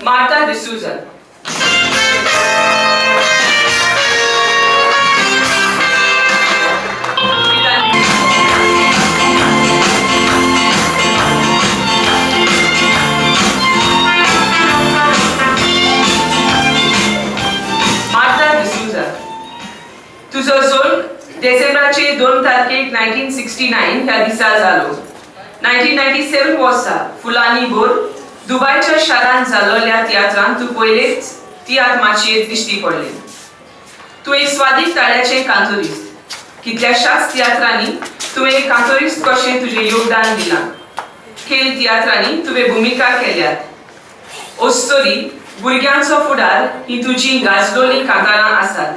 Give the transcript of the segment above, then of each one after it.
Marta D'Souza. Marta D'Souza. तुझो जल्म डिसेंबराचे 2 तारखेक 1969 ह्या दिसा जालो. 1997 वर्सा फुलांनी बोर दुबयच्या शारांत जाल्ल्या तियात्रांत तू पयलेच तियात्र माचयेर दिश्टी पडले. तू एक स्वादीक ताळ्याचे कांतोरिस्त. कितल्याशाच तियात्रांनी तुवें कांतोरिस्त कशें तुझे योगदान दिलां. खेळ तियात्रांनी तुवें भुमिका केल्यात. ओस्तोरी भुरग्यांचो फुडार ही तुजी गाजलोली कांतारां आसात.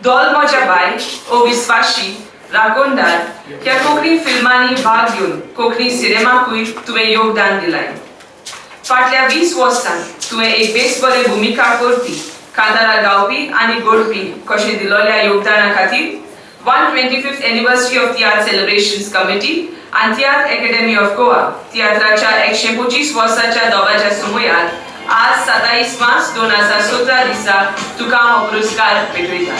दोल म्हज्या बाय ओ विस्वाशी राखोणदार ह्या कोंकणी फिल्मांनी भाग घेवन कोंकणी सिनेमाकूय तुवें योगदान दिलाय. फाटल्या 20 वर्सांत तुवें एक बेस बरे भुमिका करपी कांतारां गावपी आनी घडपी कशें दिलोल्या योगदाना खातीर 125th anniversary of theatre celebrations committee आनी थिएटर अकॅडमी ऑफ गोवा तियात्राच्या 125 वर्साच्या दोगाच्या सुमयार आज 27 मार्च 2017 दिसा तुका हो पुरस्कार भेटयता.